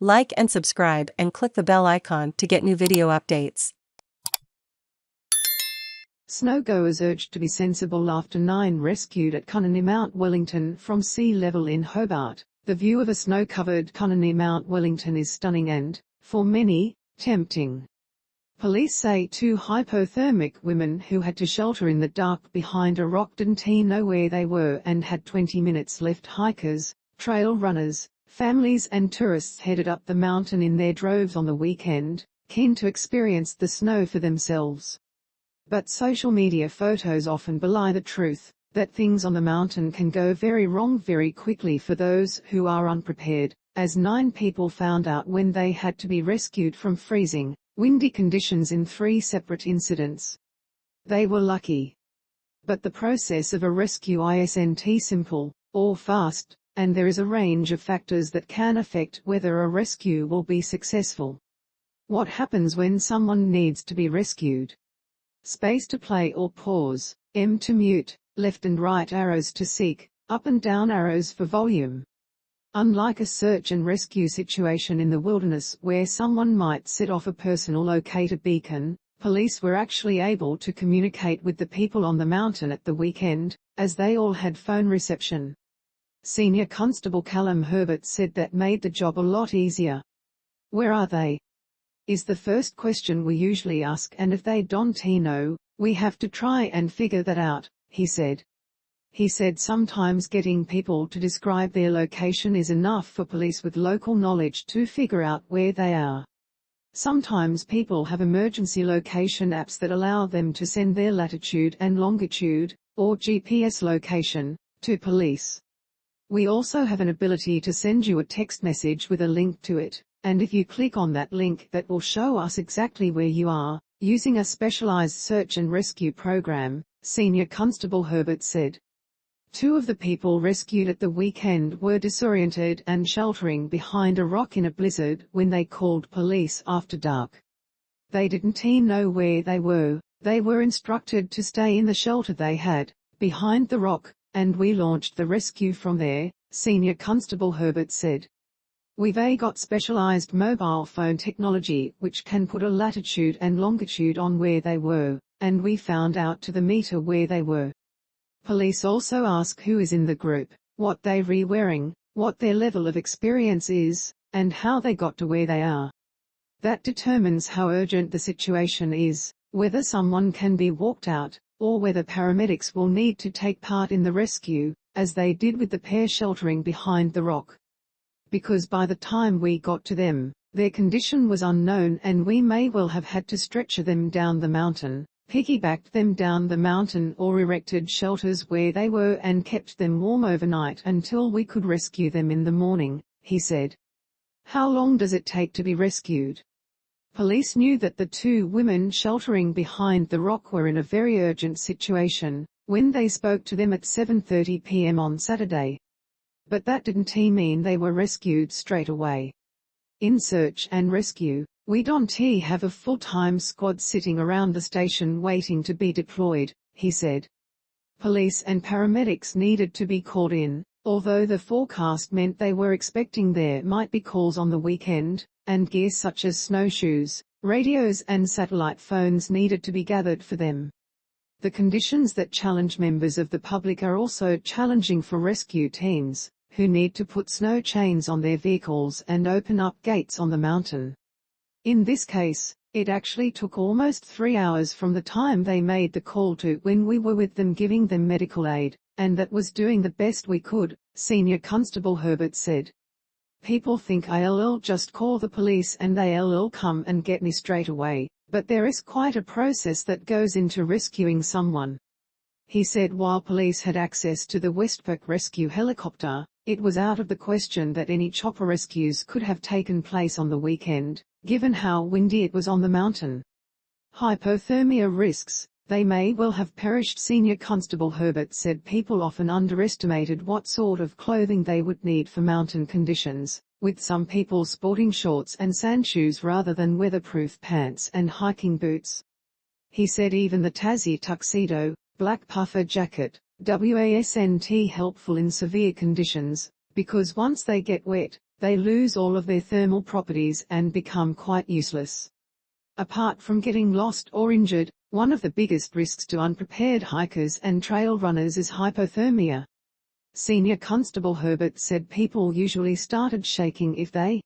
Like and subscribe and click the bell icon to get new video updates. Snowgoers urged to be sensible after 9 rescued at Kunanyi Mount Wellington from sea level in Hobart. The view of a snow-covered Kunanyi Mount Wellington is stunning and, for many, tempting. Police say 2 hypothermic women who had to shelter in the dark behind a rock didn't know where they were and had 20 minutes left. Hikers, trail runners, families and tourists headed up the mountain in their droves on the weekend, keen to experience the snow for themselves. But social media photos often belie the truth, that things on the mountain can go very wrong very quickly for those who are unprepared, as 9 people found out when they had to be rescued from freezing, windy conditions in 3 separate incidents. They were lucky. But the process of a rescue isn't simple, or fast, and there is a range of factors that can affect whether a rescue will be successful. What happens when someone needs to be rescued? Space to play or pause, M to mute, left and right arrows to seek, up and down arrows for volume. Unlike a search and rescue situation in the wilderness where someone might set off a personal locator beacon, police were actually able to communicate with the people on the mountain at the weekend, as they all had phone reception. Senior Constable Callum Herbert said that made the job a lot easier. "Where are they?" is the first question we usually ask, and if they don't know, we have to try and figure that out, he said. He said sometimes getting people to describe their location is enough for police with local knowledge to figure out where they are. Sometimes people have emergency location apps that allow them to send their latitude and longitude, or GPS location, to police. We also have an ability to send you a text message with a link to it, and if you click on that link, that will show us exactly where you are, using a specialized search and rescue program, Senior Constable Herbert said. 2 of the people rescued at the weekend were disoriented and sheltering behind a rock in a blizzard when they called police after dark. They didn't know where they were instructed to stay in the shelter they had, behind the rock, and we launched the rescue from there, Senior Constable Herbert said. We've got specialized mobile phone technology which can put a latitude and longitude on where they were, and we found out to the meter where they were. Police also ask who is in the group, what they're wearing, what their level of experience is, and how they got to where they are. That determines how urgent the situation is, whether someone can be walked out, or whether paramedics will need to take part in the rescue, as they did with the pair sheltering behind the rock. Because by the time we got to them, their condition was unknown and we may well have had to stretcher them down the mountain, piggybacked them down the mountain, or erected shelters where they were and kept them warm overnight until we could rescue them in the morning, he said. How long does it take to be rescued? Police knew that the 2 women sheltering behind the rock were in a very urgent situation when they spoke to them at 7:30 p.m. on Saturday. But that didn't mean they were rescued straight away. In search and rescue, we don't have a full-time squad sitting around the station waiting to be deployed, he said. Police and paramedics needed to be called in, although the forecast meant they were expecting there might be calls on the weekend, and gear such as snowshoes, radios and satellite phones needed to be gathered for them. The conditions that challenge members of the public are also challenging for rescue teams, who need to put snow chains on their vehicles and open up gates on the mountain. In this case, it actually took almost 3 hours from the time they made the call to when we were with them giving them medical aid, and that was doing the best we could, Senior Constable Herbert said. People think I'll just call the police and they'll come and get me straight away, but there is quite a process that goes into rescuing someone. He said while police had access to the Westpac rescue helicopter, it was out of the question that any chopper rescues could have taken place on the weekend, given how windy it was on the mountain. Hypothermia risks, they may well have perished. Senior Constable Herbert said people often underestimated what sort of clothing they would need for mountain conditions, with some people sporting shorts and sandshoes rather than weatherproof pants and hiking boots. He said even the Tassie tuxedo, black puffer jacket, wasn't helpful in severe conditions, because once they get wet, they lose all of their thermal properties and become quite useless. Apart from getting lost or injured, one of the biggest risks to unprepared hikers and trail runners is hypothermia. Senior Constable Herbert said people usually started shaking if they